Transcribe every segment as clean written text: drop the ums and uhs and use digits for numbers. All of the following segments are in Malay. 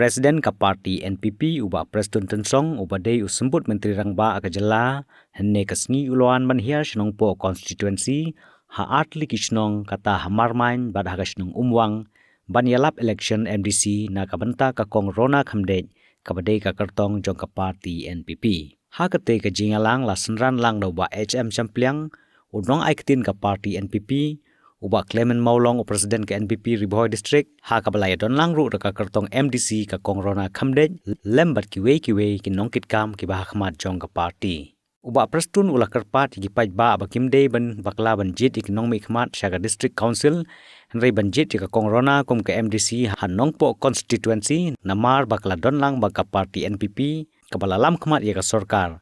Presiden ka parti NPP uba Preston Tensong uba dei usembut Menteri Rangba akajela henne kasngi uloan manhiar shnong po constituency ha atli kishnong kata hamarmain bad hagashnong umwang banyalap election MDC na kabanta ka kong Rona Khamdej kabadei ka kartong jong ka parti NPP ha kate ka jingalang la senran lang do ba HM Champliang unong aiktin ka parti NPP uba Clement Maulong o Presiden ke NPP Riboy District ha kabalaya don lang ru ka kartong MDC ka kong Rona Khamdej lembat kiwe kinong kitkam kibah khmat jong ka parti uba Prestun ula kerpat gipaj ba bakimde ban bakla banjit ikinong mi khmat syaga District Council henry banjit ka kong Rona kum ke MDC hanong po constituency namar bakla don lang ba ka parti NPP kabalalam khmat ya ka sorkar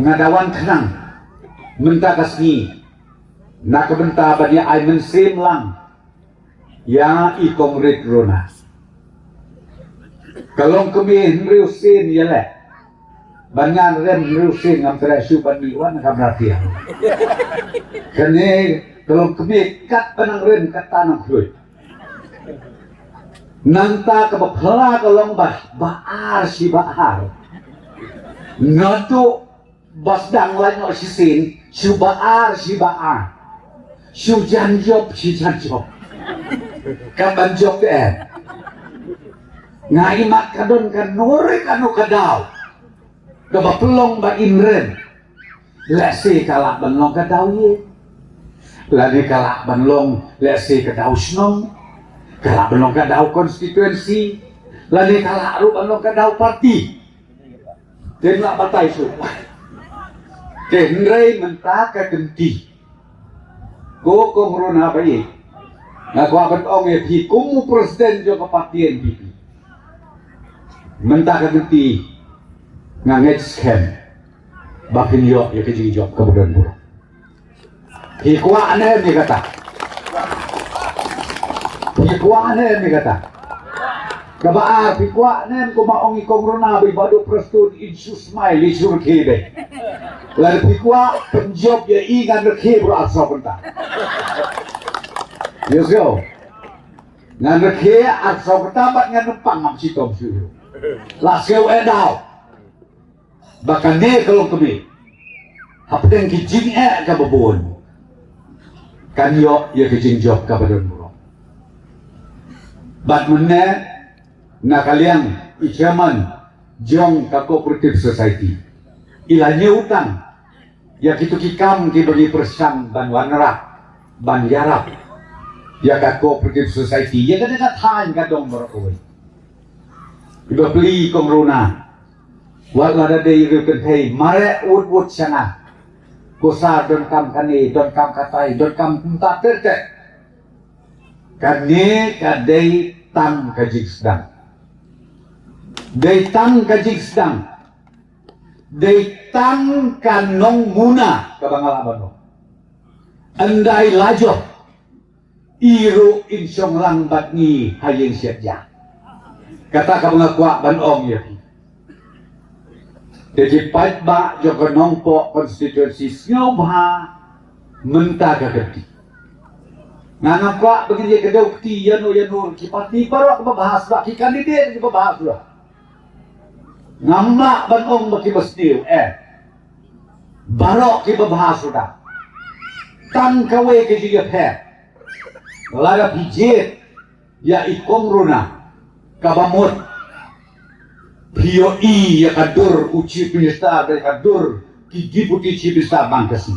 ngadawan tenang menta kasni nak benta bagi ai mensim lang ya i kongret Rona kalong kami riusin ya le bangan rem riusin ngam teresu bandiwan ngam ratia kene kalong kami kat panang rem kat tanam fluid nanta ke bapela kalong baar si baar ngatu basdang lain si sin si baar Siu jan job, si jan job. Kaban job ngai mak kadon kan nore kanu kadau. Kaba pelong ba imren. Lesi kalak benlong kadau ye. Lagi kalak benlong lesi kadau snong. Kalak benlong kadau konstituensi. Lagi kalak ru benlong kadau parti. Den nak batai su. Den rei mentah ka genti. Ko kong Rona bayi, nak kuat ong ya pi kumu presiden jo parti NPP. Mentah kenti nganget scam, bakin yo ya kejing job kemudian buruk. Pi kuat ane ni kata, pi kuat ane ni kata. Kabar pi kuat ane ko maong ikong Rona bayi badu presiden insus mai lisur kebe. Lalu pikwa penjob ya ingan rekhe bro asal benda. Yes go. Ngan rekhe asal benda bat ngan numpang ngam si tom suruh. Laseu edau. Bahkan ne kalau kami. Hapden kijing ka babon. Kan yo ya kijing job ka badon bro. Bat menne na kalian ichaman jong ka cooperative society. Ilahnya utang ya gitu kikam ki bagi persang ban wanara ban yarap ya ka cooperative society ya kada kathan ka dong beroi iba beli kong Rona wala da dei ruken hei mare ut sana kosa don kam kani don kam katai don kam kunta terte kane kadai tang kajik sedang dei tang kajik sedang Deitang kanong muna kabangalaban no. Andai lajo iru insyong lang batni hayeng siatya. Kata kabangakwa banong ya. Jadi pait ba jo kanong po konstituensi ngobha menta kagati. Ngangakwa begini kedau ti yano kipati parok babahas ba ki kandidat ki babahas lah. Ngamba banong baki bastil barok ki babahas sudah tan kawe ke jiga phe lara pijet ya ikong Rona kabamot POI ya kadur uci pinista dari kadur ki deputy chief minister bangkasi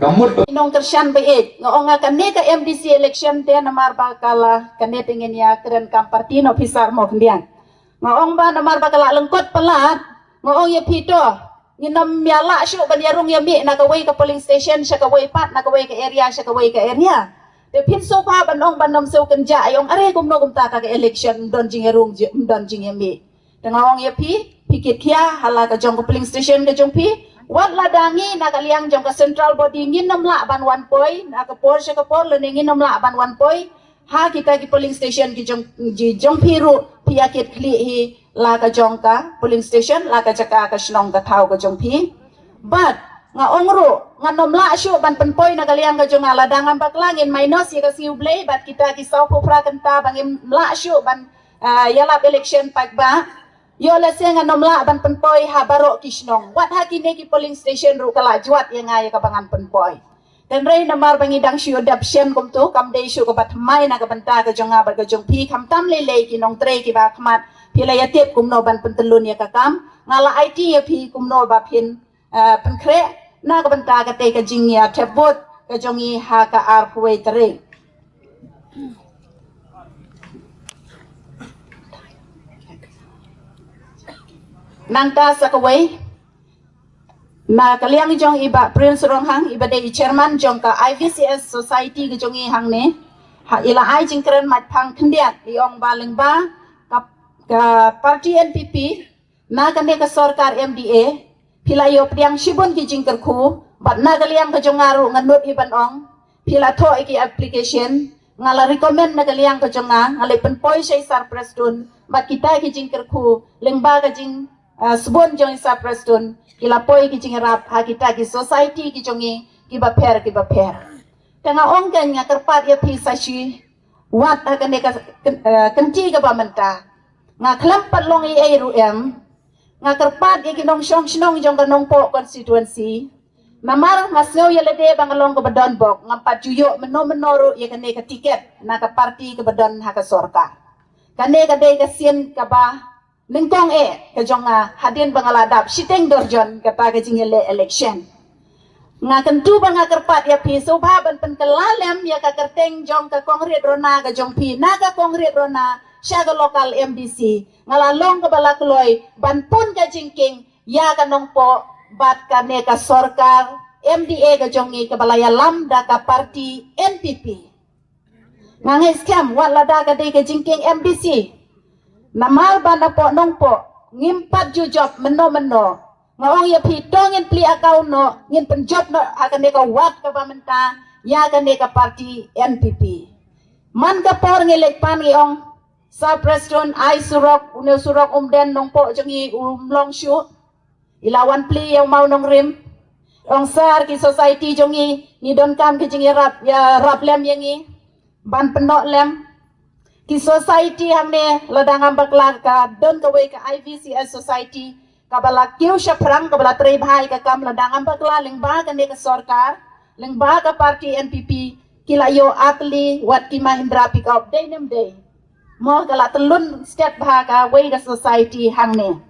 kamut inong tersyan baik ngong akan ne ka MDC election te namar bakala kane pengen ya keren kampartino pisar mo kendian ngong ba namar bakala lengkot pelat ngong ya pito nginam yala syu banyarung ya mi nakaway ka polling station siya kaway pat nakaway ka area siya kaway ka area de pinso pa banong banom so kenja ayong are kumno kumta ka election don jingerung don jingemi ngong ya pikit kia hala ka jong ka polling station ka jong pi wat ladangi nakaliang jong ka central body nginam la ban 1 point nakapor siya kapor lening nginam la ban 1 point ha kita ki polling station ki jong piru piyakit kli hi la ka jong ka polling station la ka jaka ka shnong ka thau ka jong pi but nga ongro nga nomla syu ban penpoy na kaliang ka jong ladang ang baklangin minus ya ka siublay but kita ki saw po pra kanta bangim mla syu ban yalap election pagba yo la senga nomla ban penpoi ha barok kisnong wat ha kini ki polling station ru kala juat yang ay kabangan penpoi dan rei namar bangi dang syu dap shem kum tu kam dei syu ka bat mai na ka banta ka jonga bar ka jong pi kam tam le le ki nong tre ki ba khmat pila ya tep kum no ban pentelun ya ka kam ngala IT ya pi kum no ba pin pen kre na ka banta ka te ka jing ya tebot ka jongi ha ka ar kuwei tere nangta sakaway na kaliang jong iba prince rong hang iba de chairman jong ka IVCS society ke jong i hang ne ha ila ai jing keren mat phang khndiat iong baleng ba ka parti NPP na ka ne ka sarkar MDA pila yo priang shibun ki jing kerku bat na kaliang ka jong aru nganut iban ong pila tho iki application ngala recommend na kaliang ka jong ngale penpoi sei sar presdun bat kita ki jing kerku lengba ka jing sebon jong isa preston kila poi ki jingrap ha kita ki society ki jongi ki ba per tanga ong kan nga terpat ya pi sashi wat ka ne ka kenti ka ba menta nga klampat long i ru em nga terpat ki nong shong shnong jong ka nong po constituency namar masyo ya lede bangalong ka badon bok ngampat juyo menoro ya ka ne ka tiket na ka parti ka badon ha ka sorka kane ka de ka sien ka ba Ningkong ka jonga hadin bangaladap siteng dorjon kata ka jingele election nga kentu banga kerpat ya pi sobha ban penkelalem ya ka kerteng jong ka kongret rona ka jong pi na ka kongret rona syaga lokal MDC ngalalong ka balakloy ban pun ka jingking ya ka nongpo bat ka ne ka sorkar MDA ka jongi ka balaya lamda ka parti NPP nga scam wala da ka de ka jingking MDC namal bana po nong po ngimpat jujop meno ngawang ya pitong ngin pli akaw no ngin penjob no akan deka wat ka bamenta ya akan deka parti NPP man ka por ngilek pan ngiong sa preston ay surok une surok den nong po jongi long shu ilawan pli yang mau nong rim ong sar ki society jongi ni don kam ki jingi rap ya rap lem yangi ban penok lem ki society hamne ladang ambakla ka don ka we ka IVCS society ka bala kiu sya perang ka bala trei bhai ka kam ladang ambakla lengba ka ne ka sarkar lengba ka parti NPP kila yo atli wat ki Mahindra pick up day nem day mo kala telun step bha ka we ka society hangne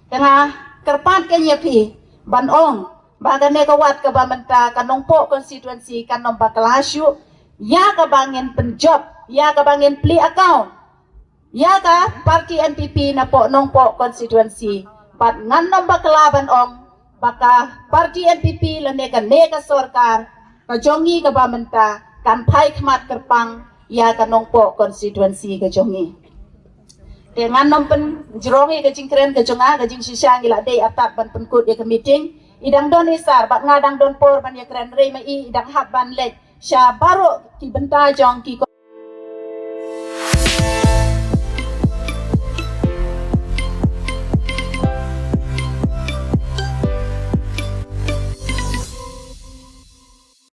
tanga kerpat ka nyepi ban ong ba ka ne ka wat ka ba menta ka nongpo constituency ka nom bakla syu ya ka bangin penjob ya ka bangin pli account ya ka parti NPP na po nong po constituency pat ngan nom baklaban ong baka parti NPP la ne ka sarkar ka jongi ka bamenta kan pai khmat kerpang ya ka nong po constituency ka jongi te ngan nom pen jrongi ka jingkren ka jonga ka jing sisang ila dei atat ban penkut ya ka meeting idang don isar bat ngadang don por ban ya kren rei mai idang hab ban lek sya baro ki benta jong ki